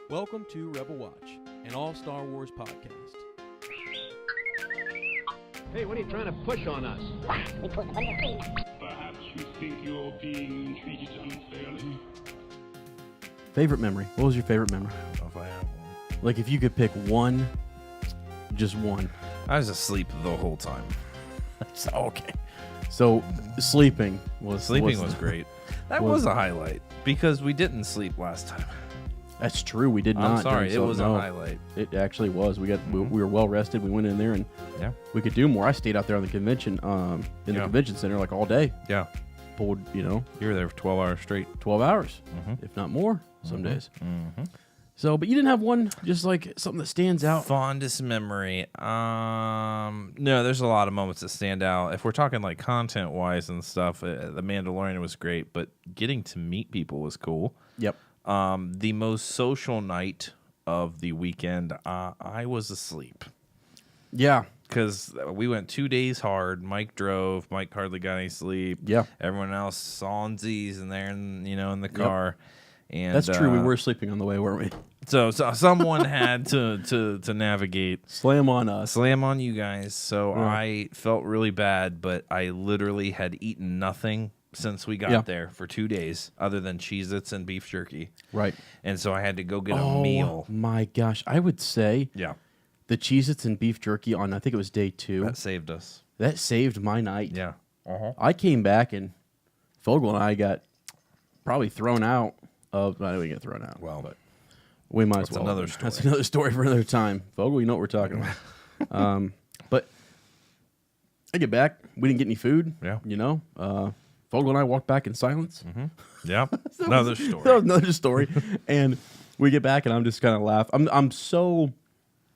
Welcome to Rebel Watch, an all-Star Wars podcast. Hey, what are you trying to push on us? Perhaps you think you're being treated unfairly? Favorite memory? What was your favorite memory? I don't know if I have one. Like, if you could pick one, just one. I was asleep the whole time. So, okay. So, sleeping was great. That was a highlight because we didn't sleep last time. That's true. We did not. I'm sorry. It was a highlight. It actually was. We were well rested. We went in there and we could do more. I stayed out there on the convention, the convention center like all day. Yeah. Pulled, You were there for 12 hours straight. 12 hours, if not more some days. Mm-hmm. So, but you didn't have one, just like something that stands out? Fondest memory. No, there's a lot of moments that stand out. If we're talking like content-wise and stuff, The Mandalorian was great, but getting to meet people was cool. Yep. The most social night of the weekend, I was asleep. Yeah. Because we went 2 days hard. Mike drove. Mike hardly got any sleep. Yeah. Everyone else saw on Z's and there, in the car. Yep. And that's true. We were sleeping on the way, weren't we? So someone had to navigate. Slam on us. Slam on you guys. So I felt really bad, but I literally had eaten nothing since we got there for 2 days, other than Cheez-Its and beef jerky. Right. And so I had to go get a meal. Oh, my gosh. I would say the Cheez-Its and beef jerky on, I think it was day 2. That saved us. That saved my night. Yeah. Uh-huh. I came back, and Fogel and I got probably thrown out of... I didn't get thrown out. Well, but we might as well. That's another story. That's another story for another time. Fogel, you know what we're talking about. But I get back. We didn't get any food. Yeah. Fogel and I walked back in silence. Mm-hmm. Yeah. Another story. That was another story. And we get back, and I'm just kind of laughing. I'm so,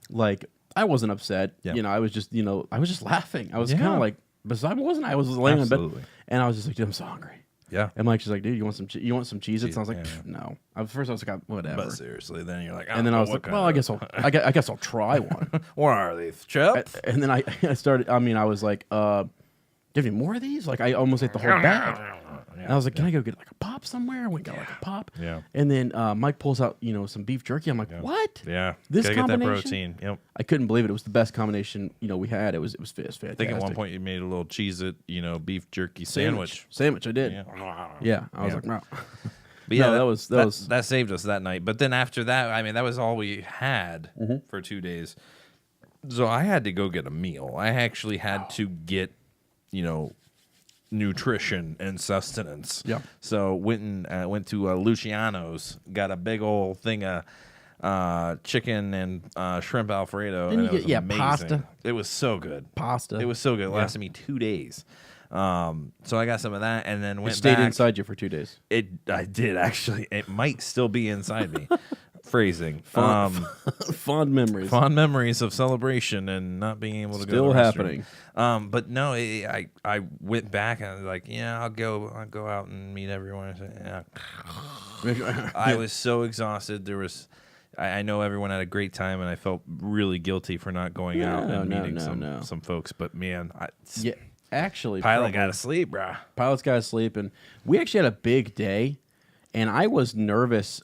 like, I wasn't upset. Yeah. I was just, I was just laughing. I was kind of like, beside me, wasn't I? I was laying in bed, and I was just like, dude, I'm so hungry. Yeah. And Mike's just like, dude, you want some Cheez-Its? And I was like, no. At first, I was like, whatever. But seriously, then you're like, and then I was like, well, I guess I'll try one. What are they, chips? And then I started. I mean, I was like, do you have any more of these? Like, I almost ate the whole bag. And I was like, can I go get like a pop somewhere? We got like a pop. Yeah. And then Mike pulls out, some beef jerky. I'm like, what? Yeah. This Gotta combination? get that protein. Yep. I couldn't believe it. It was the best combination, we had. It was fantastic. I think at one point you made a little Cheez-It, beef jerky sandwich. Sandwich, I did. Yeah. I was like, wow. But yeah, that saved us that night. But then after that, I mean, that was all we had for 2 days. So I had to go get a meal. I actually had to get, nutrition and sustenance. Yeah. So went to Luciano's, got a big old thing of chicken and shrimp Alfredo. And it was amazing. Pasta. It was so good. Pasta. It was so good. It lasted me 2 days. So I got some of that and then went stayed back. Inside you for 2 days. I did actually. It might still be inside me. Phrasing. Fond memories. Fond memories of celebration and not being able to still go to the happening. But no, I went back and I was like, I'll go out and meet everyone. I said, I was so exhausted. I know everyone had a great time, and I felt really guilty for not going out and meeting some folks. But man, actually, Pilot got to sleep, bro. Pilot's got to sleep, and we actually had a big day, and I was nervous.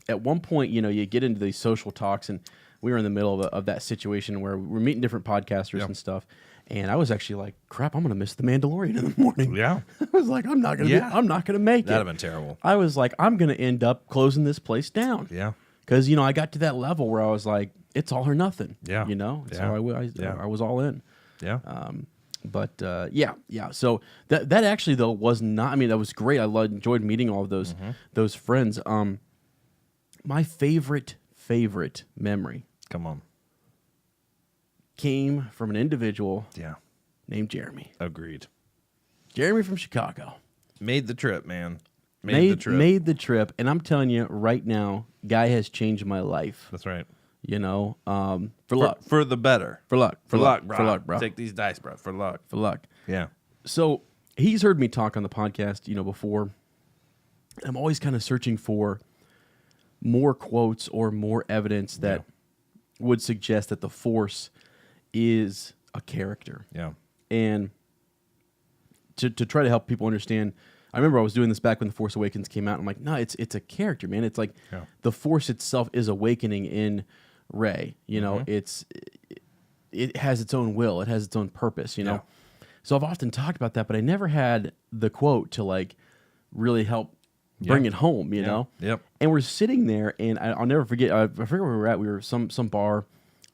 At one point, you get into these social talks, and we were in the middle of that situation where we're meeting different podcasters and stuff. And I was actually like, crap, I'm going to miss The Mandalorian in the morning. Yeah. I was like, I'm not going to make it. That'd have been terrible. I was like, I'm going to end up closing this place down. Yeah. Because, I got to that level where I was like, it's all or nothing. Yeah. So I was all in. Yeah. But So that actually, though, was not, I mean, that was great. I enjoyed meeting all of those friends. My favorite memory. Come on. Came from an individual named Jeremy. Agreed. Jeremy from Chicago. Made the trip, man. Made the trip. And I'm telling you right now, guy has changed my life. That's right. For luck. For the better. For luck. For luck, bro. Take these dice, bro. For luck. For luck. Yeah. So he's heard me talk on the podcast, before. I'm always kind of searching for more quotes or more evidence that would suggest that the Force is a character. Yeah. And to try to help people understand, I remember I was doing this back when The Force Awakens came out. I'm like, no, it's a character, man. It's like the Force itself is awakening in Rey. You know, it has its own will. It has its own purpose, you know? So I've often talked about that, but I never had the quote to like really help bring it home, you know? Yep. And we're sitting there, and I'll never forget, I forget where we were at. We were some bar,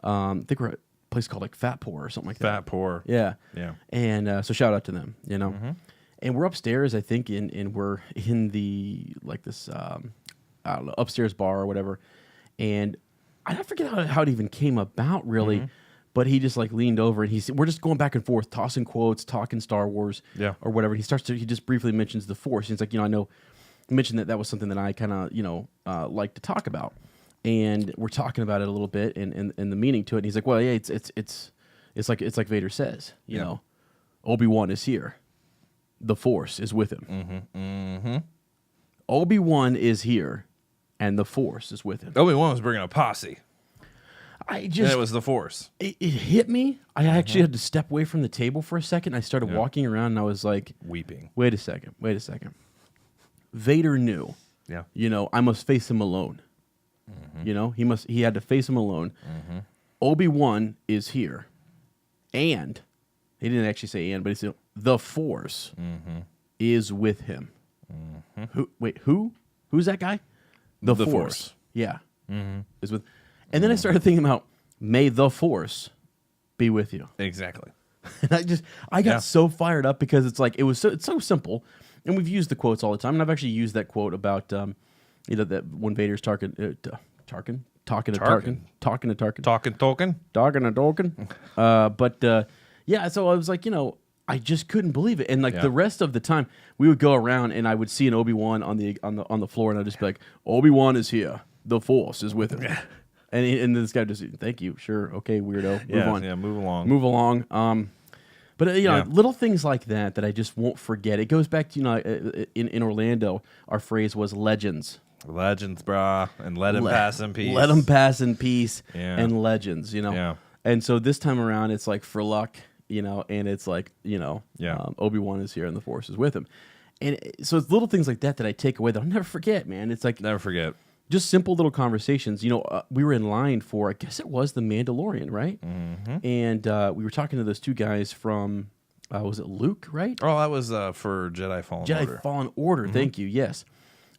I think we're at a place called like Fat Pour or something like that. Fat Pour. Yeah. Yeah. And so shout out to them, you know? And we're upstairs, I think, and we're in the, like this, I don't know, upstairs bar or whatever. And I forget how it even came about, really. But he just like leaned over and we're just going back and forth, tossing quotes, talking Star Wars or whatever. And he just briefly mentions the Force. He's like, you know, I know, he mentioned that was something that I kind of, you know, like to talk about. And we're talking about it a little bit and the meaning to it. And he's like, well, yeah, it's like Vader says, you know, Obi-Wan is here. The Force is with him. Obi-Wan is here and the Force is with him. Obi-Wan was bringing a posse. And it was the Force. It hit me. I actually had to step away from the table for a second. I started walking around, and I was like, weeping. Wait a second. Vader knew. Yeah. You know, I must face him alone. You know, he had to face him alone. Obi-Wan is here. And he didn't actually say and, but he said the Force is with him. Who? Who's that guy? The Force. Yeah. Is with. And then I started thinking about, may the Force be with you. Exactly. And I got so fired up because it's like, it's so simple. And we've used the quotes all the time. And I've actually used that quote about, you know, that when Vader's talking to Tarkin. Yeah, so I was like, you know, I just couldn't believe it. And like the rest of the time, we would go around and I would see an Obi-Wan on the floor, and I'd just be like, Obi-Wan is here. The Force is with him. And this guy just, thank you, sure, okay, weirdo, move on. Yeah, move along. But you know, little things like that I just won't forget. It goes back to, you know, in Orlando, our phrase was legends. Legends, brah, and let him pass in peace. Let him pass in peace, and legends, you know. Yeah. And so this time around, it's like for luck, you know, and it's like, you know, Obi-Wan is here and the Force is with him. And so it's little things like that I take away that I'll never forget, man. It's like, never forget. Just simple little conversations. You know, we were in line for, I guess it was The Mandalorian, right? And we were talking to those two guys from, was it Luke, right? Oh, that was for Jedi Fallen Order. Jedi Fallen Order, thank you, yes.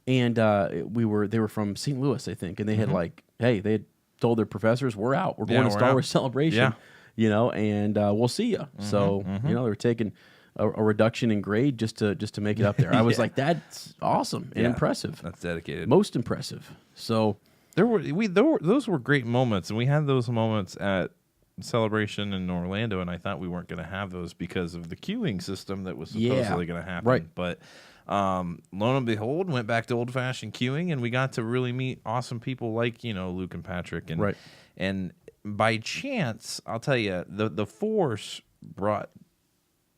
And they were from St. Louis, I think, and they had like, hey, they had told their professors, we're out. We're going to Star Wars Celebration, you know, and we'll see you. So, you know, they were taking a reduction in grade just to make it up there. I was like, that's awesome and impressive. That's dedicated. Most impressive. So those were great moments, and we had those moments at Celebration in Orlando, and I thought we weren't going to have those because of the queuing system that was supposedly going to happen. Right. But lo and behold, went back to old-fashioned queuing, and we got to really meet awesome people like, you know, Luke and Patrick. And and by chance, I'll tell you, the Force brought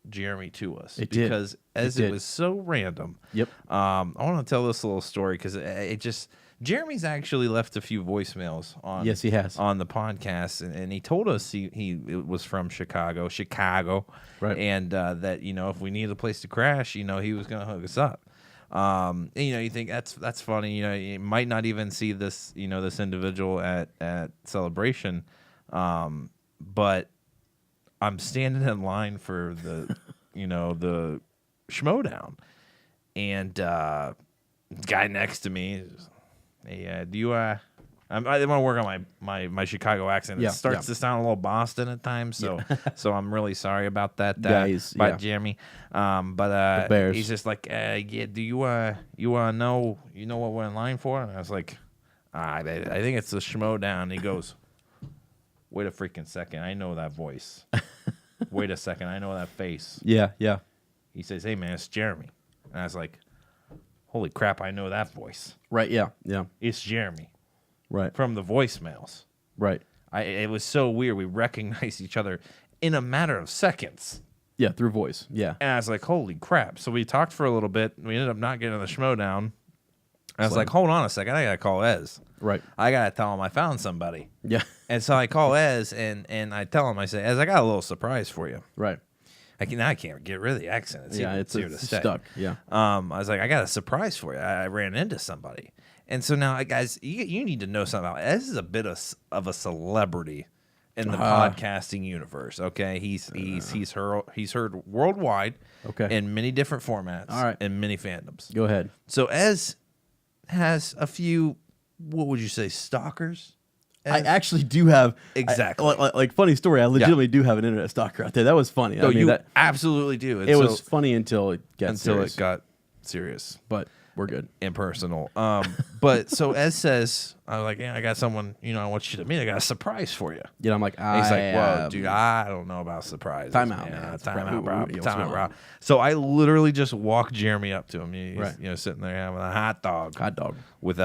Jeremy to us because it was so random. Yep. I want to tell this little story because Jeremy's actually left a few voicemails on. Yes, he has on the podcast, and he told us he was from Chicago, right? And that, you know, if we needed a place to crash, you know, he was going to hook us up. And, you know, you think that's funny. You know, you might not even see this, you know, this individual at Celebration, but I'm standing in line for the, you know, the Schmodown, and the guy next to me is, hey, do you I want to work on my Chicago accent. It starts to sound a little Boston at times, so so I'm really sorry about that, guys. Jeremy. But he's just like, do you want to know what we're in line for? And I was like, I think it's the Schmodown. He goes, wait a freaking second, I know that voice. Wait a second, I know that face. Yeah. He says, hey man, it's Jeremy. And I was like, holy crap, I know that voice. Right, yeah. It's Jeremy. Right. From the voicemails. Right. It was so weird. We recognized each other in a matter of seconds. Yeah, through voice. Yeah. And I was like, holy crap. So we talked for a little bit. We ended up not getting the Schmodown. I was like, hold on a second. I got to call Ez. Right. I got to tell him I found somebody. Yeah. And so I call Ez, and I tell him, I say, Ez, I got a little surprise for you. Right. I can't get rid of the accent. It's here to stay. stuck. Yeah. I was like, I got a surprise for you. I ran into somebody, and so now, guys, you need to know something about. This is a bit of a celebrity in the podcasting universe. Okay, he's heard worldwide. Okay. In many different formats. All right. And many fandoms. Go ahead. So Ez has a few. What would you say, stalkers? I actually do have exactly like funny story. I legitimately do have an internet stalker out there. That was funny. No, you absolutely do. And it was funny until it got serious. It got serious, but we're good. Impersonal. But so Ez says, I'm like, yeah, I got someone. I want you to meet. I got a surprise for you. Yeah, I'm like, he's like, whoa, dude, I don't know about surprises. Time out, man. Time out, bro. So I literally just walked Jeremy up to him. He's sitting there having a hot dog with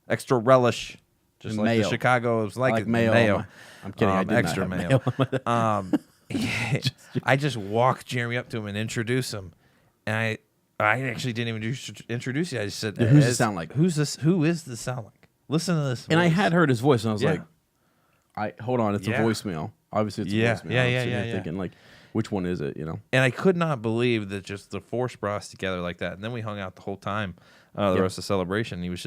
extra relish, just like mayo. the Chicago's like mayo. I'm kidding. I did extra not mayo. have I just walked Jeremy up to him and introduced him, and I actually didn't even introduce you. I just said, "Who's this sound like? Who's this? Who is this sound like? Listen to this." And voice. I had heard his voice, and I was like, hold on, it's a voicemail. Obviously, it's a voicemail. Yeah. Thinking like, which one is it? And I could not believe that just the force brought us together like that. And then we hung out the whole time, the rest of the celebration. He was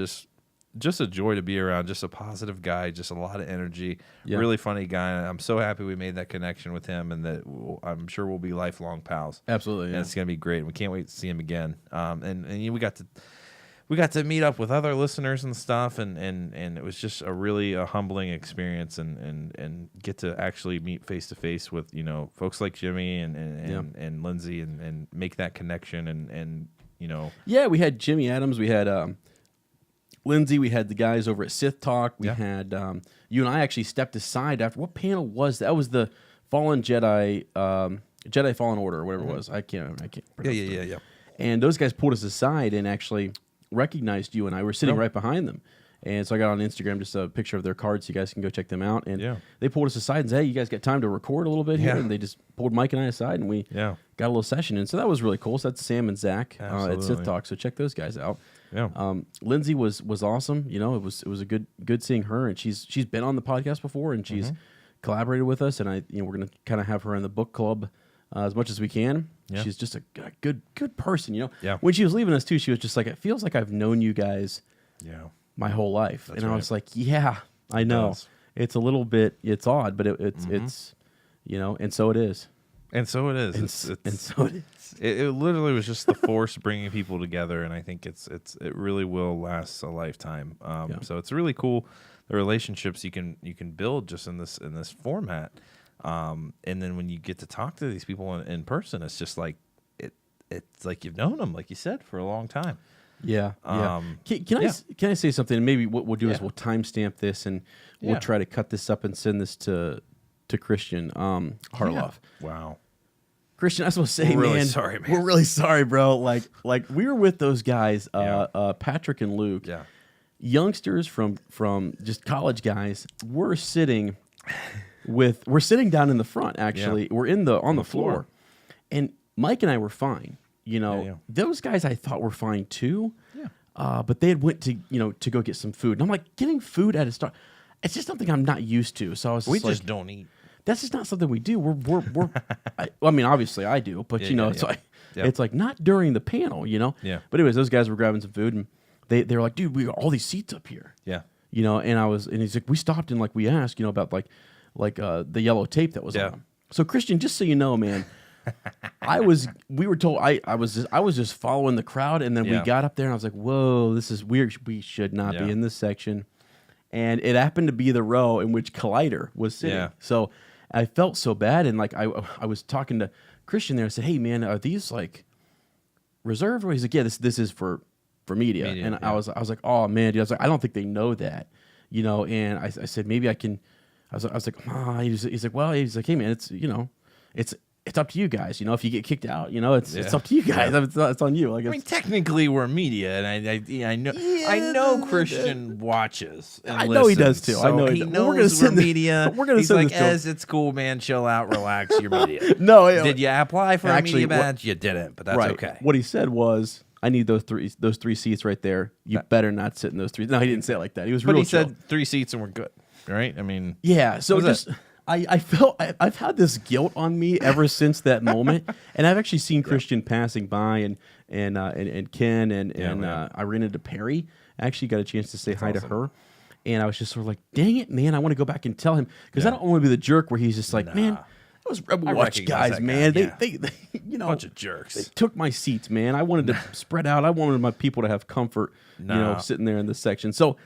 just a joy to be around, just a positive guy, just a lot of energy, really funny guy. And I'm so happy we made that connection with him, and that I'm sure we'll be lifelong pals. Absolutely, and it's gonna be great. We can't wait to see him again. And we got to meet up with other listeners and stuff, and it was just a humbling experience, and get to actually meet face to face with folks like Jimmy and Lindsay, and make that connection, and we had Jimmy Adams, we had Lindsay, we had the guys over at Sith Talk. We had you and I actually stepped aside after. What panel was that? That was the Fallen Jedi, Jedi Fallen Order, or whatever it was. I can't remember. Yeah. And those guys pulled us aside and actually recognized you and I. Were sitting right behind them. And so I got on Instagram just a picture of their cards, so you guys can go check them out. And they pulled us aside and said, "Hey, you guys got time to record a little bit here?" And they just pulled Mike and I aside, and we got a little session. And so that was really cool. So that's Sam and Zach at Sith Talk. So check those guys out. Yeah. Lindsay was awesome. It was a good seeing her, and she's been on the podcast before, and she's collaborated with us. And we're gonna kind of have her in the book club as much as we can. Yeah. She's just a good person. Yeah. When she was leaving us too, she was just like, "It feels like I've known you guys." My whole life. That's I was like, yeah, I know. It's a little bit, it's odd, but it's and so it is. And so it is. And so it is. It literally was just the force bringing people together, and I think it really will last a lifetime. So it's really cool, the relationships you can build just in this format. And then when you get to talk to these people in person, it's just like it's like you've known them, like you said, for a long time. Yeah. Can I say something? And maybe what we'll do is we'll timestamp this, and we'll try to cut this up and send this to Christian Harloff. Wow. Christian, I was supposed to say, we're really sorry, man. We're really sorry, bro. Like we were with those guys, Patrick and Luke. Yeah. Youngsters from just college guys. We're sitting down in the front. Actually, we're on the floor, and Mike and I were fine. Those guys I thought were fine too. Yeah. But they had went to go get some food. And I'm like, getting food at a Star, it's just something I'm not used to. So I was just don't eat. That's just not something we do. We're I mean, obviously I do, but it's like not during the panel, Yeah. But anyways, those guys were grabbing some food, and they were like, "Dude, we got all these seats up here." Yeah. And he's like, "We stopped and we asked, about the yellow tape that was on them." So Christian, just so you know, man, we were told I was just following the crowd, and then we got up there and I was like, "Whoa, this is weird. We should not be in this section." And it happened to be the row in which Collider was sitting. Yeah. So I felt so bad, and I was talking to Christian there. I said, "Hey man, are these reserved?" He's like, "Yeah, this is for media." And I was like, "Oh man, dude." I was like, "I don't think they know that." And I said, "Maybe I can." I was like, he's like, "Well," he's like, "Hey man, it's up to you guys. If you get kicked out, it's up to you guys. It's on you." I mean, technically we're media, and I know Christian watches. And I know he does too. So I know he knows we're media. He's like, it's cool, man. Chill out, relax. You're media. No, did you apply for a media badge? You didn't, but that's okay. What he said was, "I need those three seats right there. You better not sit in those three." No, he didn't say it like that. He was. But he said 3 seats and we're good, right? I mean, yeah. So I've had this guilt on me ever since that moment, and I've actually seen Christian passing by, and Ken and I ran into Perry. I actually got a chance to say hi to her, and I was just sort of like, dang it, man, I want to go back and tell him, because I don't want to be the jerk where he's just like, man, those Rebel Watch guys, man, they bunch of jerks. They took my seats, man. I wanted to spread out. I wanted my people to have comfort, sitting there in this section. So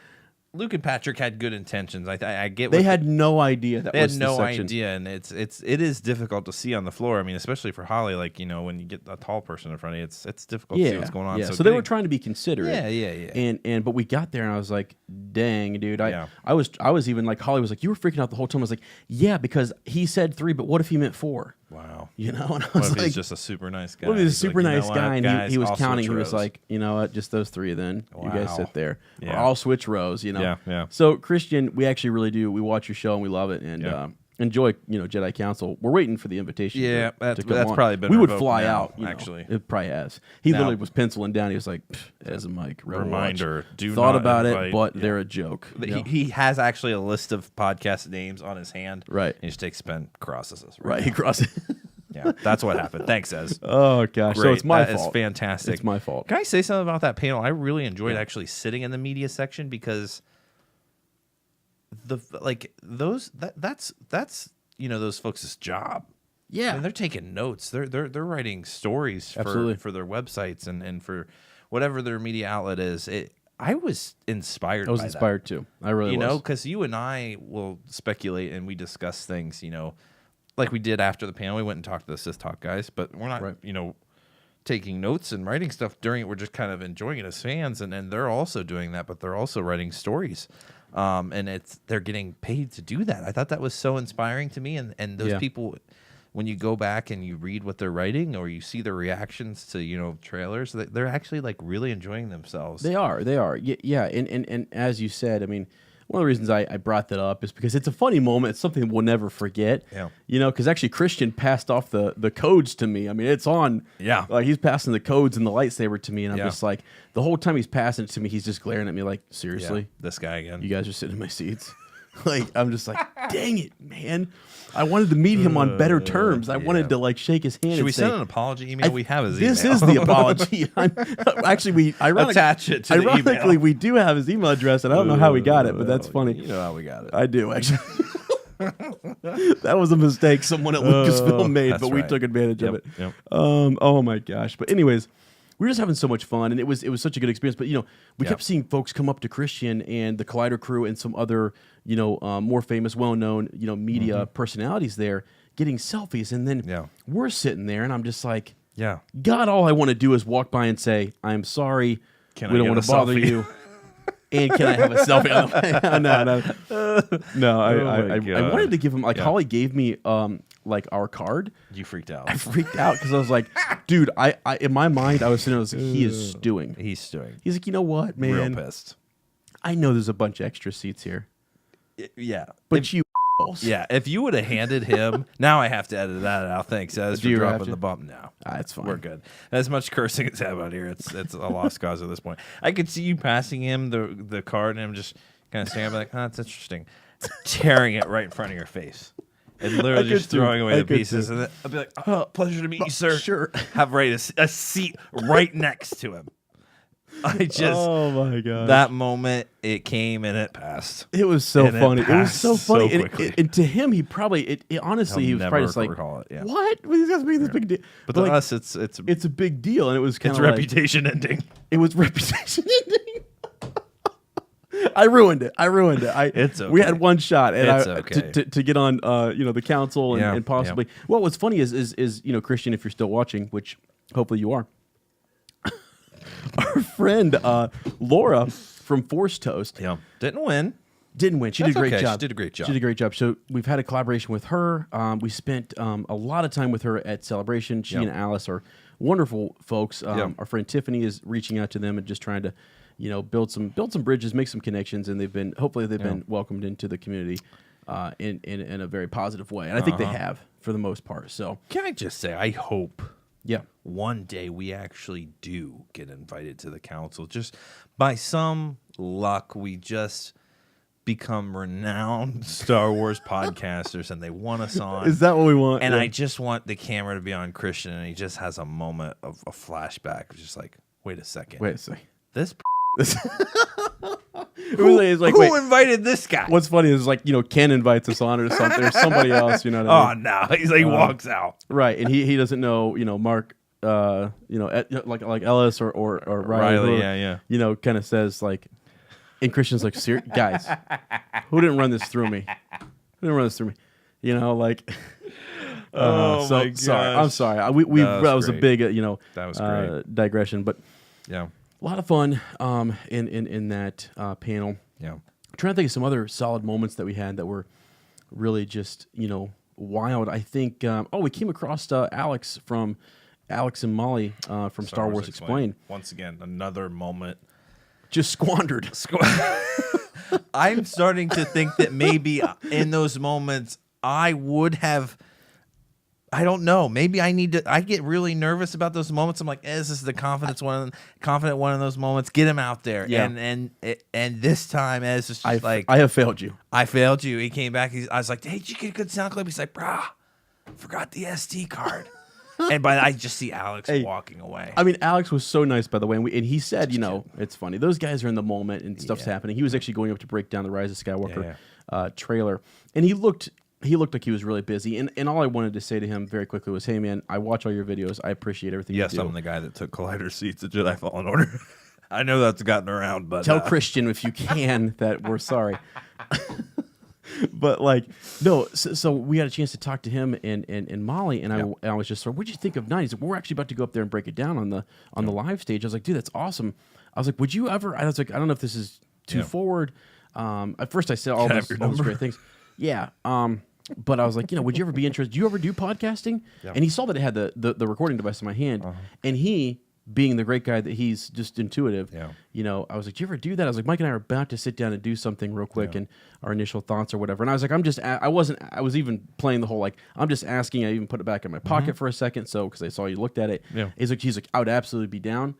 Luke and Patrick had good intentions. I get. They had no idea that they was had the no section. idea, and it is difficult to see on the floor. I mean, especially for Holly, like when you get a tall person in front of you, it's difficult to see what's going on. Yeah. So they were trying to be considerate. Yeah. But we got there, and I was like, dang, dude. I was even like, Holly was like, you were freaking out the whole time. I was like, yeah, because he said 3, but what if he meant 4? Wow. And I was what if like, he's just a super nice guy? What if he's a super nice guy, and guys, he was I'll counting. He switch was rows. like, you know what, just those 3 then. You guys sit there. Yeah. Or I'll switch rows, Yeah. So, Christian, we actually really do. We watch your show, and we love it, and enjoy, Jedi Council. We're waiting for the invitation. Yeah, to come that's on. probably been We would revoked fly now, out, actually. It probably has. He Now- literally was penciling down. He was like, as a mic. Reminder, do Thought not about invite- it, but yeah. they're a joke. He has actually a list of podcast names on his hand. Right. He just takes pen, crosses us. Right, he crossed it. Yeah, that's what happened. Thanks, Ez. Oh, gosh. So Great. it's my That fault. is fantastic. It's my fault. Can I say something about that panel? I really enjoyed actually sitting in the media section, because that's those folks' job. Yeah. And they're taking notes. They're writing stories Absolutely. for their websites and for whatever their media outlet is. I was inspired. I was by inspired too. I really was. because you and I will speculate and we discuss things, like we did after the panel. We went and talked to the Sith Talk guys, but we're not, taking notes and writing stuff during it. We're just kind of enjoying it as fans, and they're also doing that, but they're also writing stories. And they're getting paid to do that. I thought that was so inspiring to me, and those people, when you go back and you read what they're writing, or you see their reactions to trailers, they're actually like really enjoying themselves. They are. Yeah. And as you said, I mean, one of the reasons I brought that up is because it's a funny moment. It's something we'll never forget. Yeah. Because actually Christian passed off the codes to me. I mean, it's on. Yeah. Like he's passing the codes and the lightsaber to me, and I'm Yeah. just like, the whole time he's passing it to me, he's just glaring at me like, seriously, This guy again. you guys are sitting in my seats. Like, I'm just like, dang it, man. I wanted to meet him on better terms. I wanted to like shake his hand. Should and we say, send an apology email? We have his email. This is the apology. Actually, we Attach it to the email. ironically, we do have his email address, and I don't know how we got it, but that's funny. You know how we got it. I do, actually. That was a mistake someone at Lucasfilm made, that's but we right. took advantage of it. Yep. Oh my gosh! But anyways, we were just having so much fun, and it was such a good experience. But we kept seeing folks come up to Christian and the Collider crew and some other more famous, well-known media personalities there getting selfies, and then we're sitting there, and I'm just like, Yeah. God, all I want to do is walk by and say, I'm sorry. Can we I don't get want a to bother selfie? you. And can I have a selfie on the way? No. I wanted to give him, like, Holly gave me like our card. You freaked out. I freaked out because I was like, dude, I in my mind, I was sitting there, I was like, he is stewing. He's stewing. He's like, you know what, man? Real pissed. I know there's a bunch of extra seats here, Yeah. but you Yeah, if you would have handed him, now I have to edit that out. Thanks, as Do for you have dropping to? the bump. No, it's fine. We're good. As much cursing as have out here, it's a lost cause at this point. I could see you passing him the card, and him just kind of staring like, "Oh, that's interesting," tearing it right in front of your face, and literally just throwing away the pieces. And then I'd be like, "Oh, pleasure to meet you, sir." Sure. Have a seat right next to him. I just, oh my god, that moment, it came and it passed. it was so And it funny. It was passed so funny. so And- quickly. and to him, he probably, honestly, he was never probably just like, recall it, yeah. what? These guys making this big deal. But to like, us, it's it's a big deal, and it was kind it's of like, reputation ending. it was reputation ending. I ruined it. It's We had okay. one shot, and It's I, okay. to get on, the council and, Yeah, and possibly. Well, what's funny is Christian, if you're still watching, which hopefully you are, our friend Laura from Force Toast Yeah, didn't win. didn't win. She That's did a great okay. job. She did a great job. She did a great job. So we've had a collaboration with her. We spent a lot of time with her at Celebration. She Yeah. and Alice are wonderful folks. Yeah. Our friend Tiffany is reaching out to them and just trying to, build some bridges, make some connections, and they've been welcomed into the community in a very positive way. And I think they have for the most part. So Can I just say, I hope yeah. one day we actually do get invited to the council. Just by some luck, we just become renowned Star Wars podcasters, and they want us on. Is that what we want? And Yeah. I just want the camera to be on Christian, and he just has a moment of a flashback. It's just like, wait a second. Wait a second. This It's like, who wait, invited this guy? what's funny is like, Ken invites us on or something, or somebody else, you know what I Oh mean? no! He's like, he walks out. Right, and he doesn't know, Mark, like Ellis or Riley, yeah. kind of says like, and Christian's like, guys, who didn't run this through me? Who didn't run this through me? Like, Oh so my sorry, gosh. I'm sorry. We That was that was a great. big, That was great. digression, but Yeah, a lot of fun in that panel. yeah. I'm trying to think of some other solid moments that we had that were really just, wild. I think, we came across Alex and Molly from Star Wars Explained. Once again, another moment. Just squandered. I'm starting to think that maybe in those moments I would have. I don't know. Maybe I need to. I get really nervous about those moments. I'm like, this is the confident one in those moments. Get him out there. Yeah. And this time, Ez is just like, I have failed you. I failed you. He came back. I was like, hey, did you get a good sound clip? He's like, brah, forgot the SD card. And I just see Alex walking away. I mean, Alex was so nice, by the way, and he said, it's funny. Those guys are in the moment and stuff's happening. He was actually going up to break down the Rise of Skywalker trailer, and he looked like he was really busy. And all I wanted to say to him very quickly was, hey, man, I watch all your videos. I appreciate everything you do. Yes, I'm the guy that took Collider seats at Jedi Fallen Order. I know that's gotten around, but Tell Christian if you can that we're sorry. But no, so we had a chance to talk to him and Molly, and I was just sort of, what'd you think of 9? He said, we're actually about to go up there and break it down on the live stage. I was like, dude, that's awesome. I was like, would you ever? I was like, I don't know if this is too forward. At first, I said all those great things. Yeah. But I was like, would you ever be interested? Do you ever do podcasting? Yeah. And he saw that it had the recording device in my hand, and he, being the great guy that he's, just intuitive. Yeah. I was like, do you ever do that? I was like, Mike and I are about to sit down and do something real quick, and our initial thoughts or whatever. And I was like, I was even playing the whole I'm just asking. I even put it back in my pocket for a second, because I saw you looked at it. Yeah. He's like, I would absolutely be down.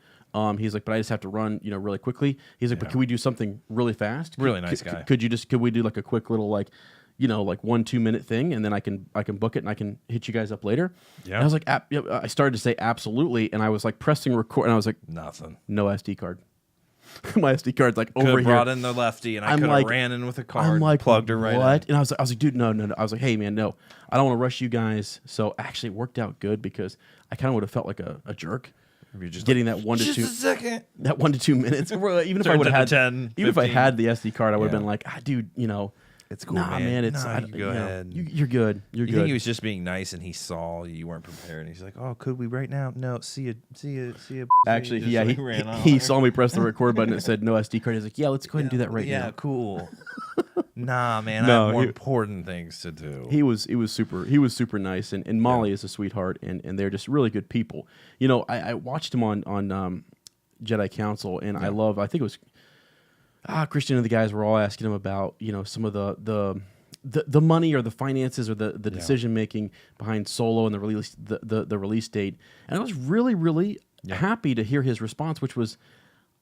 He's like, but I just have to run, really quickly. He's like, but can we do something really fast? Really nice guy. Could we do like a quick little 1-2 minute thing, and then I can book it and I can hit you guys up later. Yeah. And I was like, I started to say absolutely, and I was like pressing record, and I was like, nothing. No SD card. My SD card's like Could've over here. Brought in the lefty, and I could have ran in with a card. I'm like, plugged her right what? in. And I was like, dude, no. I was like, hey man, no, I don't want to rush you guys. So actually, it worked out good because I kind of would have felt like a jerk. You're just getting that 1 to 2. Just a second. That 1 to 2 minutes. Even if I would have had 10, even if I had the SD card, I would have been like, dude, it's cool, nah, man. It's you go ahead. You're good. You're good. You think he was just being nice, and he saw you weren't prepared, and he's like, "Oh, could we right now? No, see you." Actually, he he saw me press the record button. It said no SD card. He's like, "Yeah, let's go ahead and do that right now." Yeah, cool. Nah, man, I have more important things to do. He was super nice, and Molly is a sweetheart, and they're just really good people. I watched him on Jedi Council, and I think it was. Christian and the guys were all asking him about, some of the money or the finances or the decision making behind Solo and the release date. And I was really, really happy to hear his response, which was,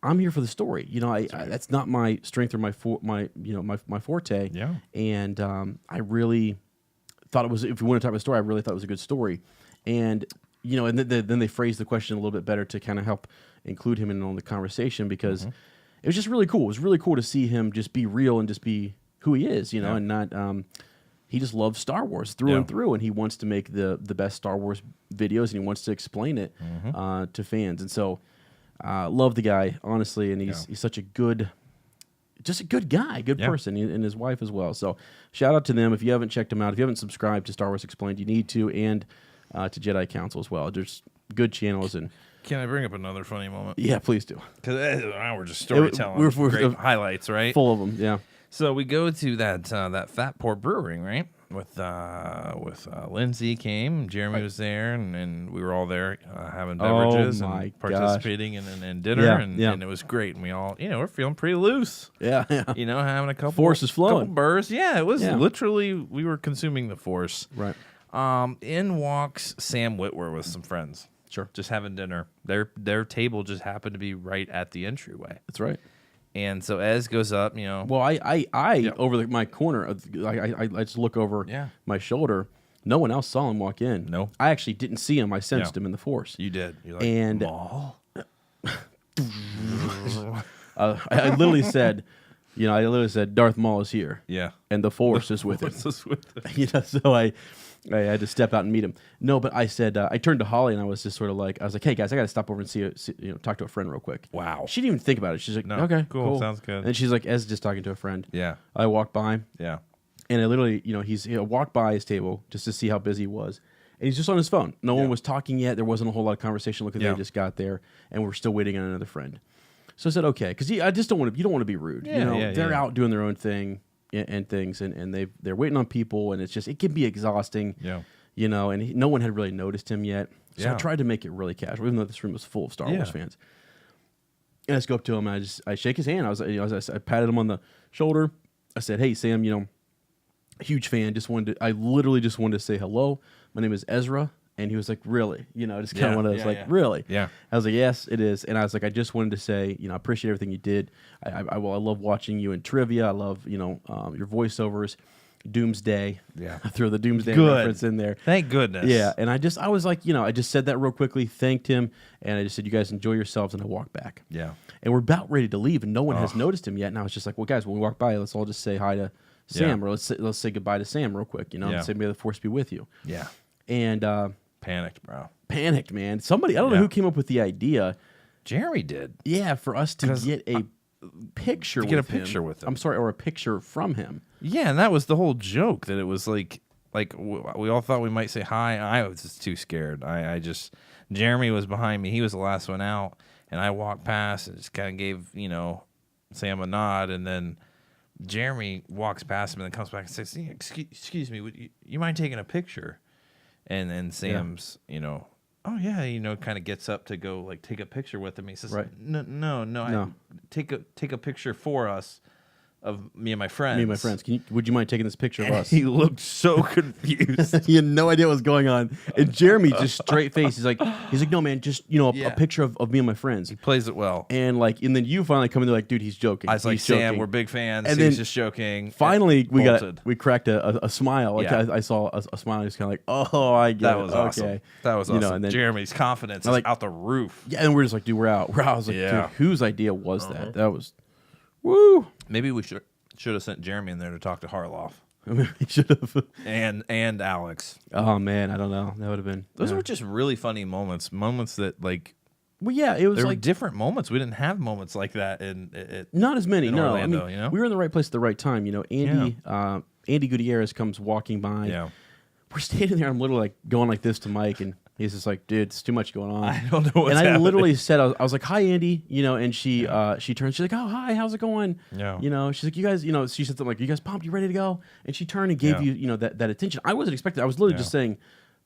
I'm here for the story. That's not my strength or my forte. Yeah. And I really thought it was, if we want to talk about the story, I really thought it was a good story. And and then they phrased the question a little bit better to kind of help include him in on the conversation, because it was just really cool. It was really cool to see him just be real and just be who he is, and not. He just loves Star Wars through and through, and he wants to make the best Star Wars videos, and he wants to explain it to fans. And so, love the guy, honestly, and he's such a good, just a good guy, good person, and his wife as well. So, shout out to them. If you haven't checked them out, if you haven't subscribed to Star Wars Explained, you need to, and to Jedi Council as well. There's good channels. And can I bring up another funny moment? Yeah, please do. Because we're just storytelling. We're great highlights, right? Full of them, yeah. So we go to that Fat Poor Brewing, right? With Lindsay came, Jeremy was there, and we were all there having beverages and participating in dinner, and it was great. And we all, we're feeling pretty loose. Yeah. Having a couple Force is flowing. Couple bursts. Yeah, it was literally, we were consuming the Force. Right. In walks Sam Witwer with some friends. Sure. Just having dinner. Their table just happened to be right at the entryway. That's right. And so Ez goes up, you know. Well, I Yep. over my corner, I just look over Yeah. my shoulder. No one else saw him walk in. No. I actually didn't see him. I sensed him in the Force. You did. You're like, And Maul? I literally said, Darth Maul is here. Yeah. And the Force is with him. So I had to step out and meet him. No, but I said, I turned to Holly and I was just sort of like, hey guys, I got to stop over and talk to a friend real quick. Wow. She didn't even think about it. She's like, No. okay, Cool. Sounds good. And she's like, Ez just talking to a friend. Yeah. I walked by Yeah. and I literally, he walked by his table just to see how busy he was. And he's just on his phone. No one was talking yet. There wasn't a whole lot of conversation. Look at they just got there and we're still waiting on another friend. So I said, okay, because I just don't want to. You don't want to be rude. They're out doing their own thing and things, and they're waiting on people, and it can be exhausting. Yeah. And no one had really noticed him yet. So I Yeah. tried to make it really casual, even though this room was full of Star Wars fans. And I just go up to him, and I shake his hand. I patted him on the shoulder. I said, hey Sam, huge fan. I literally just wanted to say hello. My name is Ezra. And he was like, really? Just kind of one of those, really? Yeah. I was like, yes, it is. And I was like, I just wanted to say, I appreciate everything you did. I love watching you in trivia. I love, your voiceovers. Doomsday. Yeah. I threw the Doomsday Good. reference in there. Thank goodness. Yeah. And I was like, I just said that real quickly, thanked him, and I just said, you guys enjoy yourselves, and I walked back. Yeah. And we're about ready to leave, and no one has noticed him yet. And I was just like, well, guys, when we walk by, let's all just say hi to Sam, or let's say goodbye to Sam real quick, and say, may the Force be with you. Yeah. And Panicked, bro. panicked, man. Somebody, I don't know who came up with the idea. Jeremy did. Yeah, for us to get a picture with him. get a picture with him. I'm sorry, or a picture from him. Yeah, and that was the whole joke, that it was like we all thought we might say hi. I was just too scared. Jeremy was behind me. He was the last one out, and I walked past and just kind of gave, Sam a nod, and then Jeremy walks past him and then comes back and says, excuse me, would you mind taking a picture? And then Sam's, oh yeah, kind of gets up to go take a picture with him. He says, no. Take a picture for us of me and my friends. Me and my friends. Would you mind taking this picture of us? He looked so confused. He had no idea what was going on. And Jeremy just straight face. He's like, no, man, just a picture of me and my friends. He plays it well. And and then you finally come in there like, dude, he's joking. I was like, he's Sam, joking. we're big fans. And He's then just joking. Finally, Bolted. we cracked a smile. I saw a smile. He was kind of like, oh, I get That it. was awesome. Okay. That was awesome. And then, Jeremy's confidence is out the roof. Yeah, and we're just like, dude, we're out. I was like, Yeah. dude, whose idea was that? That was, woo. Maybe we should have sent Jeremy in there to talk to Harloff. We should have. And Alex. Oh man, I don't know. That would have been. Those were just really funny moments. Moments that Well, yeah, it was there were different moments. We didn't have moments like that not as many. in No, Orlando, I mean, we were in the right place at the right time. Andy Gutierrez comes walking by. Yeah. We're standing there. I'm literally going like this to Mike, and he's just like, "Dude, it's too much going on." I don't know what's And I happening. literally said, "I was like, hi, Andy," and she turns, she's like, "Oh, hi, how's it going?" Yeah. She's like, "You guys," she said something like, "You guys pumped? You ready to go?" And she turned and gave Yeah. that attention. I wasn't expecting. I was literally just saying.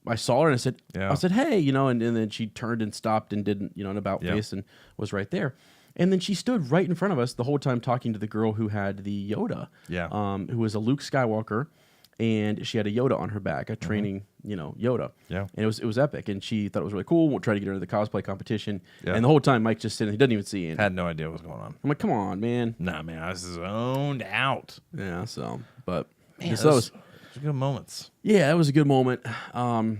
I saw her and I said, Yeah. "Hey," and then she turned and stopped and didn't, an about face and was right there. And then she stood right in front of us the whole time talking to the girl who had the Yoda, who was a Luke Skywalker, and she had a Yoda on her back, a training, Yoda. Yeah. And it was epic, and she thought it was really cool. We'll try to get her into the cosplay competition. Yeah. And the whole time, Mike's just sitting, he doesn't even see Andy. Had no idea what was going on. I'm like, come on, man. Nah, man, I was zoned out. Yeah, but Man, those good moments. yeah, that was a good moment. Trying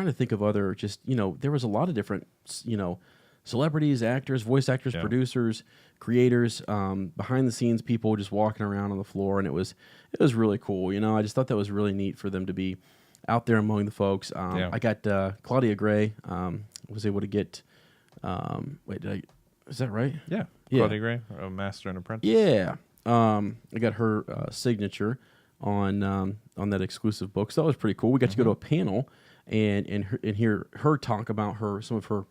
to think of other there was a lot of different, celebrities, actors, voice actors, producers, creators, behind the scenes people just walking around on the floor, and it was really cool. I just thought that was really neat for them to be out there among the folks. I got Claudia Gray. Was able to get. Is that right? Yeah. Yeah. Claudia Gray, a Master and Apprentice. Yeah. I got her signature on that exclusive book. So that was pretty cool. We got to go to a panel and hear her talk about some of her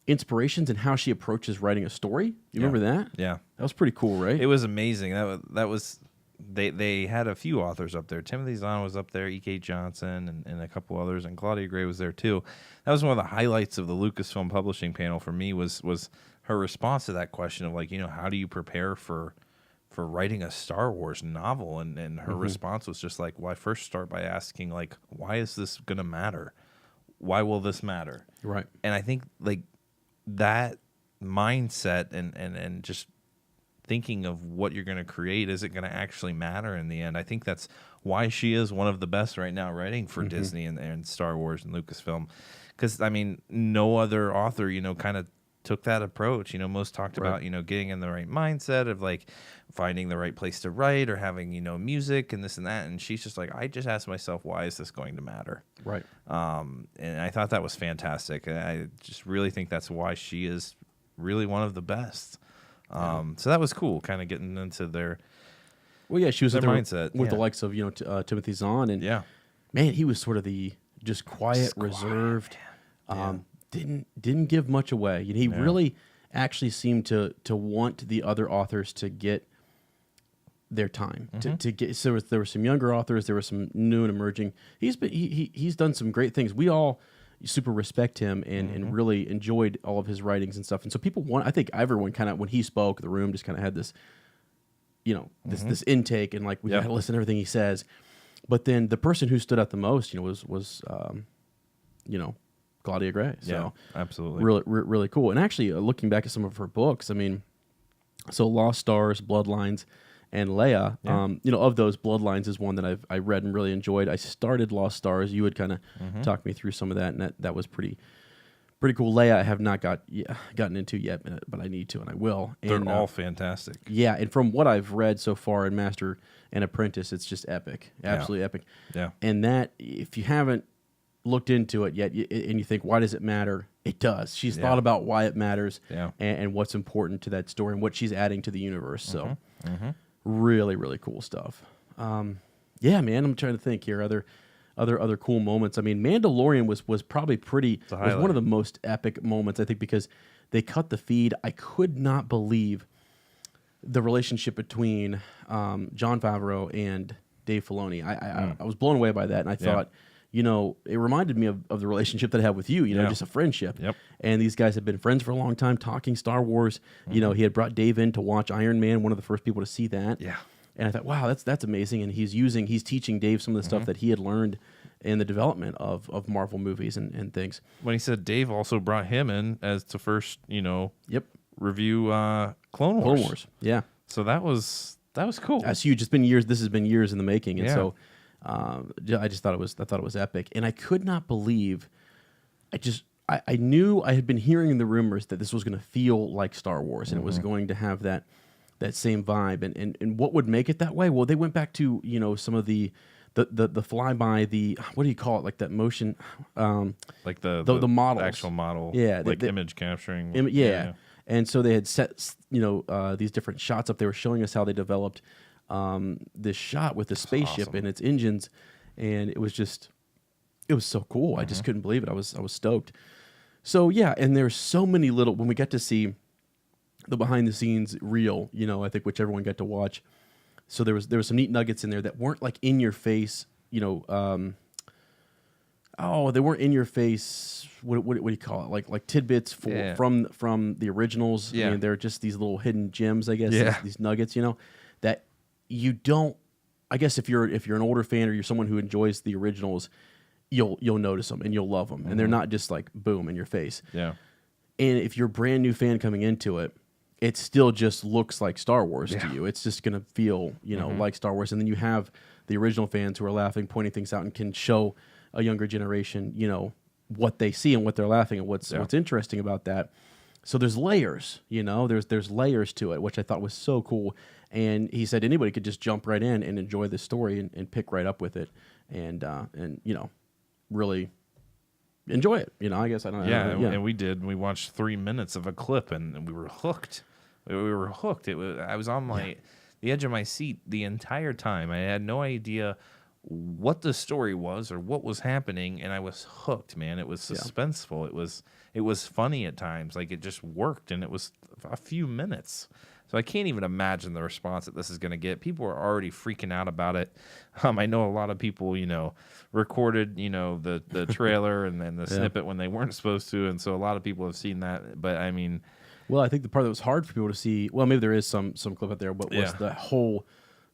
inspirations and how she approaches writing a story. You remember that? Yeah. That was pretty cool, right? It was amazing. That was they had a few authors up there. Timothy Zahn was up there, E.K. Johnson, and a couple others, and Claudia Gray was there too. That was one of the highlights of the Lucasfilm Publishing panel for me was her response to that question of how do you prepare for writing a Star Wars novel, and her response was just like, well, I first start by asking why is this gonna matter? Why will this matter? Right. And I think that mindset and just thinking of what you're going to create, is it going to actually matter in the end? I think that's why she is one of the best right now writing for Disney and Star Wars and Lucasfilm. Because, I mean, no other author, kind of took that approach. Most talked about, getting in the right mindset of like finding the right place to write or having, music and this and that. And she's just like, I just asked myself, why is this going to matter? Right. And I thought that was fantastic. And I just really think that's why she is really one of the best. So that was cool, kind of getting into their she was their there mindset with the likes of Timothy Zahn, and man, he was sort of the just quiet, reserved. Didn't give much away. He really actually seemed to want the other authors to get their time to get. So there were some younger authors, there were some new and emerging. He's done some great things. We all super respect him and really enjoyed all of his writings and stuff. And so I think everyone kind of, when he spoke, the room just kind of had this, this intake, and like we got to listen to everything he says. But then the person who stood out the most, was Claudia Gray. So absolutely, really cool. And actually, looking back at some of her books, I mean, so Lost Stars, Bloodlines, and Leia. Of those, Bloodlines is one that I read and really enjoyed. I started Lost Stars. You had kind of talked me through some of that, and that was pretty cool. Leia, I have not gotten into yet, but I need to, and I will. They're all fantastic. Yeah, and from what I've read so far in Master and Apprentice, it's just epic, absolutely epic. Yeah, and that, if you haven't looked into it yet, and you think, why does it matter? It does. She's thought about why it matters, and what's important to that story and what she's adding to the universe. So, really, really cool stuff. Man, I'm trying to think here. Other cool moments. I mean, Mandalorian was probably was one of the most epic moments, I think, because they cut the feed. I could not believe the relationship between Jon Favreau and Dave Filoni. I was blown away by that, and I thought, it reminded me of the relationship that I had with you, just a friendship. Yep. And these guys have been friends for a long time, talking Star Wars. He had brought Dave in to watch Iron Man, one of the first people to see that. Yeah. And I thought, wow, that's amazing. And he's teaching Dave some of the stuff that he had learned in the development of Marvel movies and things. When he said Dave also brought him in as to first, review Clone Wars. Yeah. So that was cool. That's huge. It's been years. This has been years in the making. And so I thought it was epic. And I could not believe, I knew, I had been hearing the rumors that this was going to feel like Star Wars, and it was going to have that same vibe. And what would make it that way? Well, they went back to, some of the flyby, the, what do you call it? Like that motion, like the models, actual model, like image capturing. Yeah. And so they had set, these different shots up. They were showing us how they developed this shot with the spaceship and its engines, and it was so cool. I just couldn't believe it. I was stoked. So yeah, and there's so many little, when we get to see the behind the scenes reel, I think, which everyone got to watch. So there was some neat nuggets in there that weren't like in your face, they weren't in your face. What do you call it? Like tidbits from the originals. Yeah. I mean, they're just these little hidden gems, I guess. These nuggets, that you don't. I guess if you're an older fan or you're someone who enjoys the originals, you'll notice them and you'll love them, and they're not just like boom in your face. Yeah. And if you're a brand new fan coming into it, it still just looks like Star Wars to you. It's just gonna feel, like Star Wars. And then you have the original fans who are laughing, pointing things out, and can show a younger generation, what they see and what they're laughing at, what's interesting about that. So there's layers, there's layers to it, which I thought was so cool. And he said anybody could just jump right in and enjoy the story and pick right up with it, and really enjoy it. I guess I don't know. And we did. We watched 3 minutes of a clip, and we were hooked. We were hooked. I was on the edge of my seat the entire time. I had no idea what the story was or what was happening, and I was hooked, man. It was suspenseful. It was funny at times. Like, it just worked, and it was a few minutes. So I can't even imagine the response that this is going to get. People are already freaking out about it. I know a lot of people, recorded, the trailer and then the snippet when they weren't supposed to, and so a lot of people have seen that. But I mean, well, I think the part that was hard for people to see, well, maybe there is some clip out there, but was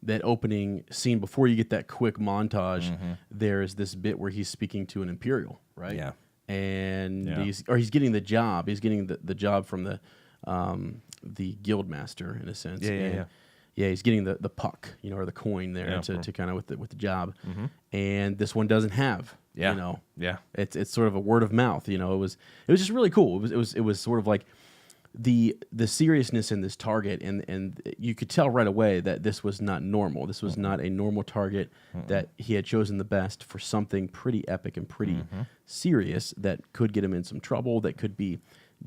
that opening scene before you get that quick montage. There's this bit where he's speaking to an Imperial, right? Yeah. And he's getting the job. He's getting the job from the the guild master in a sense. Yeah. Yeah, he's getting the puck, or the coin there to kind of with the job. And this one doesn't have. Yeah. Yeah. It's sort of a word of mouth. It was just really cool. It was sort of like the seriousness in this target, and you could tell right away that this was not normal. This was not a normal target, that he had chosen the best for something pretty epic and pretty serious that could get him in some trouble, that could be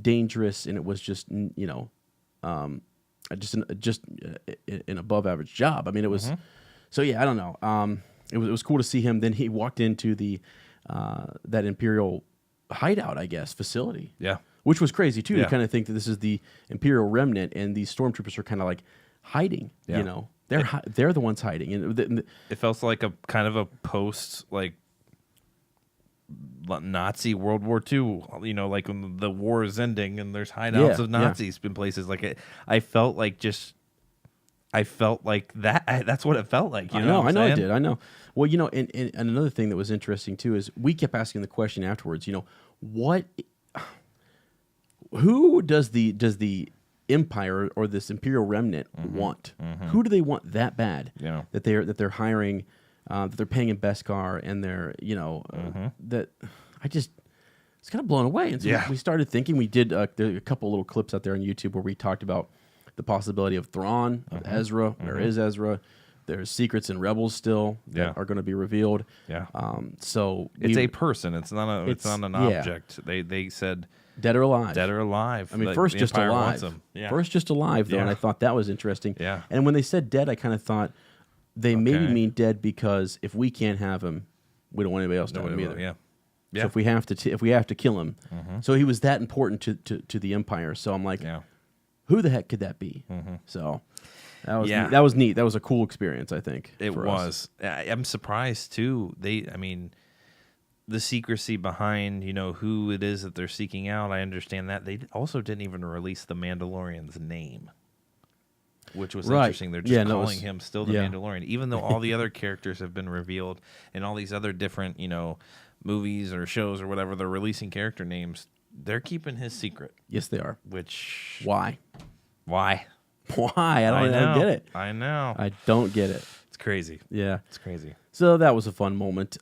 dangerous, and it was just just an above average job. I mean, it was so yeah. I don't know. It was cool to see him. Then he walked into the that Imperial hideout, I guess, facility. Yeah. Which was crazy too, Yeah. to kind of think that this is the Imperial remnant, and these stormtroopers are kind of like hiding. Yeah. They're the ones hiding, and It felt like a kind of a post like Nazi World War II. Like when the war is ending and there's hideouts of Nazis in places. Like I felt like that. That's what it felt like. I know I did. I know. Well, and another thing that was interesting too is we kept asking the question afterwards. Who does the Empire or this Imperial remnant want? Who do they want that bad? Yeah. That they're hiring, that they're paying in Beskar, and they're that it's kind of blown away. And so we started thinking. We did there are a couple little clips out there on YouTube where we talked about the possibility of Thrawn, of Ezra. Where is Ezra? There's secrets in Rebels still that are going to be revealed. Yeah. So it's a person. It's not an object. They said dead or alive. Dead or alive. I mean, Like, first the just Empire alive. wants them. Yeah. First just alive, though, and Yeah. I thought that was interesting. Yeah. And when they said dead, I kind of thought they maybe Okay. mean dead because if we can't have him, we don't want anybody else to have him either. Yeah. So if we have to kill him, so he was that important to the Empire. So I'm like, who the heck could that be? So that was neat. That was neat. That was a cool experience, I think. It for us. was. I'm surprised too. The secrecy behind who it is that they're seeking out. I understand that. They also didn't even release the Mandalorian's name, which was interesting. They're just calling him still the Mandalorian, even though all the other characters have been revealed and all these other different movies or shows or whatever. They're releasing character names. They're keeping his secret. Yes, they are. Which Why? Why? I don't get it. I know. I don't get it. It's crazy. Yeah. It's crazy. So that was a fun moment.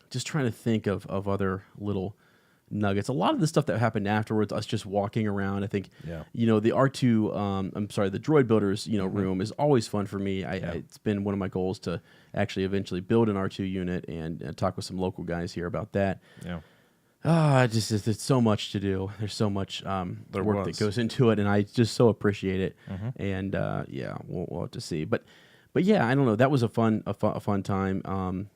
Just trying to think of other little nuggets. A lot of the stuff that happened afterwards, us just walking around. I think, the R2, the droid builders, room is always fun for me. It's been one of my goals to actually eventually build an R2 unit and talk with some local guys here about that. Yeah. It's so much to do. There's so much work that goes into it, and I just so appreciate it. And we'll have to see. But yeah, I don't know. That was a fun time.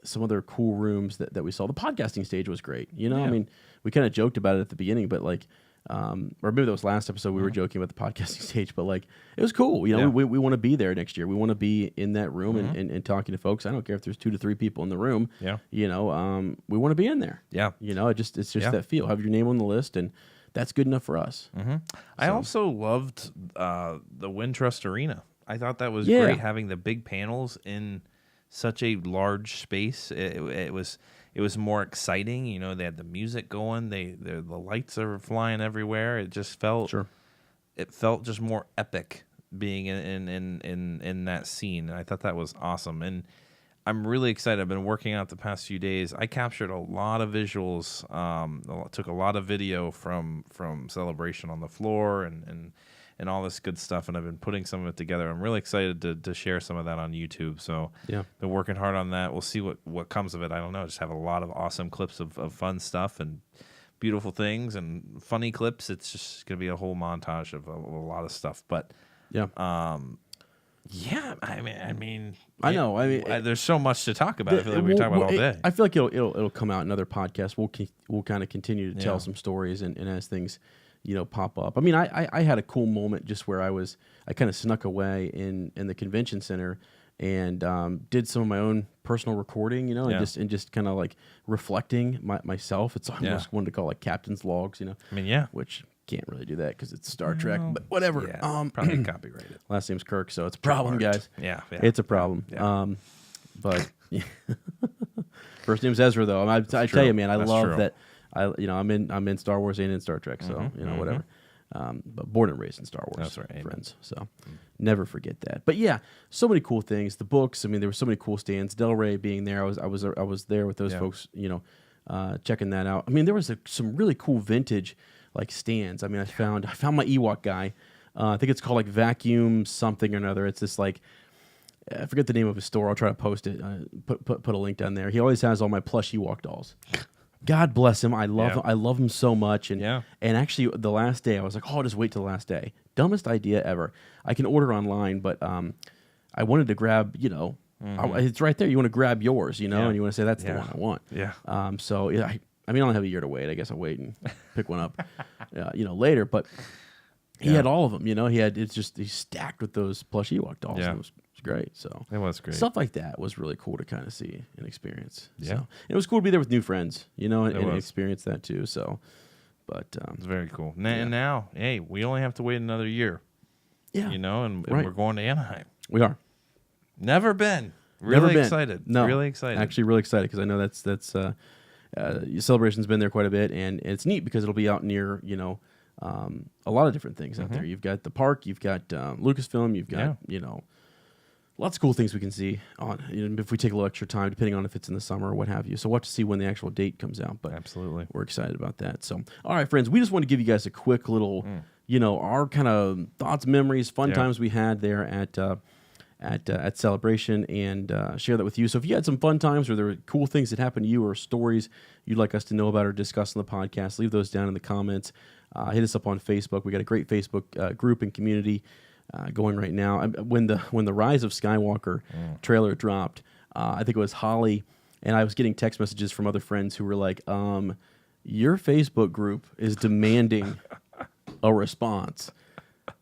Some other cool rooms that we saw. The podcasting stage was great. I mean, we kind of joked about it at the beginning, but like, or maybe that was last episode we were joking about the podcasting stage, but like, it was cool. We want to be there next year. We want to be in that room and talking to folks. I don't care if there's 2 to 3 people in the room. Yeah. We want to be in there. Yeah. It's just that feel. Have your name on the list, and that's good enough for us. I also loved the Wintrust Arena. I thought that was great, having the big panels in such a large space. It was more exciting. They had the music going. The lights are flying everywhere. It just felt It felt just more epic being in that scene. And I thought that was awesome. And I'm really excited. I've been working out the past few days. I captured a lot of visuals. Took a lot of video from Celebration on the floor and all this good stuff, and I've been putting some of it together. I'm really excited to share some of that on YouTube. So been working hard on that. We'll see what comes of it. I don't know. Just have a lot of awesome clips of fun stuff and beautiful things and funny clips. It's just going to be a whole montage of a lot of stuff. But I know. There's so much to talk about. I feel like we talk about all day. I feel like it'll come out in other podcasts. We'll kind of continue to tell some stories and as things pop up. I mean, I had a cool moment just where I kind of snuck away in the convention center and did some of my own personal recording, and just kind of like reflecting myself. It's almost wanted to call like captain's logs, which can't really do that because it's Star Trek, but whatever. Yeah, probably copyrighted. Last name's Kirk, so it's a problem, guys. Yeah, it's a problem. Yeah. But first name's Ezra, though. I tell you, man, I love that. I'm in Star Wars and in Star Trek, so whatever. but born and raised in Star Wars. That's right, amen. Friends. So never forget that. But yeah, so many cool things. The books. I mean, there were so many cool stands. Del Rey being there. I was there with those folks. Checking that out. I mean, there was some really cool vintage like stands. I mean, I found my Ewok guy. I think it's called like Vacuum something or another. It's this like, I forget the name of his store. I'll try to post it. Put a link down there. He always has all my plush Ewok dolls. God bless him. I love him. I love him so much. And actually, the last day I was like, I'll just wait till the last day. Dumbest idea ever. I can order online, but I wanted to grab. It's right there. You want to grab yours, and you want to say that's the one I want. Yeah. I only have a year to wait. I guess I'll wait and pick one up, later. But he had all of them. He's stacked with those plush Ewok dolls. Yeah. It was great. So it was great. Stuff like that was really cool to kind of see and experience. Yeah. So, it was cool to be there with new friends, and experience that too. So, but it's very cool. And now, hey, we only have to wait another year. Yeah. And we're going to Anaheim. We are. Never been. Really excited. No, really excited. Actually, really excited because I know that's Celebration's been there quite a bit, and it's neat because it'll be out near a lot of different things out there. You've got the park, you've got Lucasfilm, you've got lots of cool things we can see on if we take a little extra time, depending on if it's in the summer or what have you. So we'll have to see when the actual date comes out. But absolutely, we're excited about that. So, all right, friends, we just want to give you guys a quick little, our kind of thoughts, memories, fun times we had there at Celebration, and share that with you. So if you had some fun times or there were cool things that happened to you or stories you'd like us to know about or discuss on the podcast, leave those down in the comments. Hit us up on Facebook. We got a great Facebook group and community going right now. When the Rise of Skywalker trailer dropped, I think it was Holly, and I was getting text messages from other friends who were like, your Facebook group is demanding a response.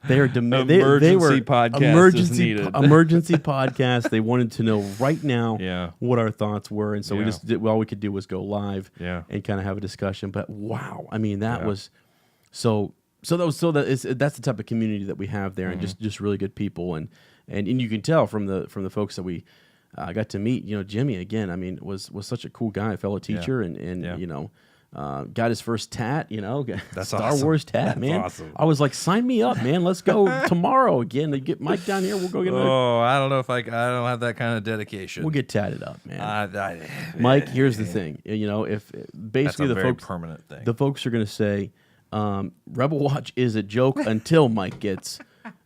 They are emergency podcast is needed. Emergency podcast. They wanted to know right now what our thoughts were, and so we just did. All we could do was go live and kind of have a discussion. But wow, I mean that was so. That's the type of community that we have there, and just really good people, and you can tell from the folks that we got to meet. Jimmy again. I mean, was such a cool guy, a fellow teacher, and got his first tat, That's Star awesome. Wars tat, That's man. Awesome. I was like, sign me up, man. Let's go tomorrow again. To get Mike down here, we'll go get. I don't know if I don't have that kind of dedication. We'll get tatted up, man. Mike, here's the thing. If basically that's a very permanent thing. The folks are going to say, Rebel Watch is a joke until Mike gets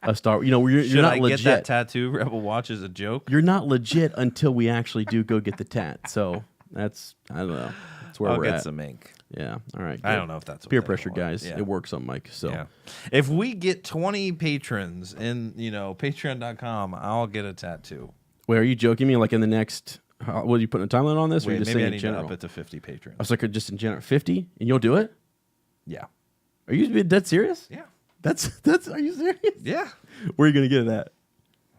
a Star. You're Should not I legit. get that tattoo? Rebel Watch is a joke. You're not legit until we actually do go get the tat. So I don't know. That's where I'll we're get at. some ink. Yeah. All right. I don't know if that's what peer they pressure, want. guys. Yeah. It works on Mike. So if we get 20 patrons in, Patreon.com, I'll get a tattoo. Wait, are you joking me? Like in the next, what are you putting a timeline on this? Wait, or are you just maybe saying I need in general? to up it to 50 patrons. I was like, just in general, 50, and you'll do it? Yeah. Are you being dead serious? Yeah. That's. Are you serious? Yeah. Where are you gonna get it at?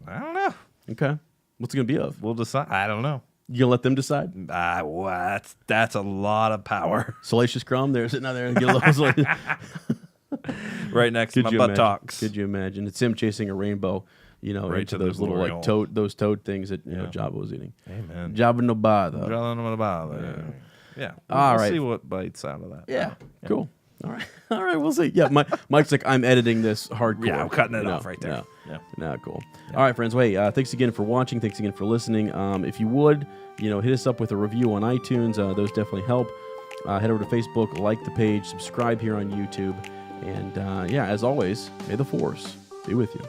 I don't know. Okay. What's it gonna be of? We'll decide. I don't know. You gonna let them decide? That's a lot of power. Salacious Crumb, they're sitting out there and get a little right next to my buttocks. Could you imagine? It's him chasing a rainbow, right into to those little like toad things that Jabba was eating. Amen. Jabba no bother. Jabba no bother. Yeah. All right. We'll see what bites out of that. Yeah. Cool. All right. We'll see. Yeah. Mike's like, I'm editing this hardcore. Yeah, I'm cutting it off right there. Cool. Yeah. All right, friends. Wait. Thanks again for watching. Thanks again for listening. If you would, hit us up with a review on iTunes. Those definitely help. Head over to Facebook, like the page, subscribe here on YouTube, and as always, may the Force be with you.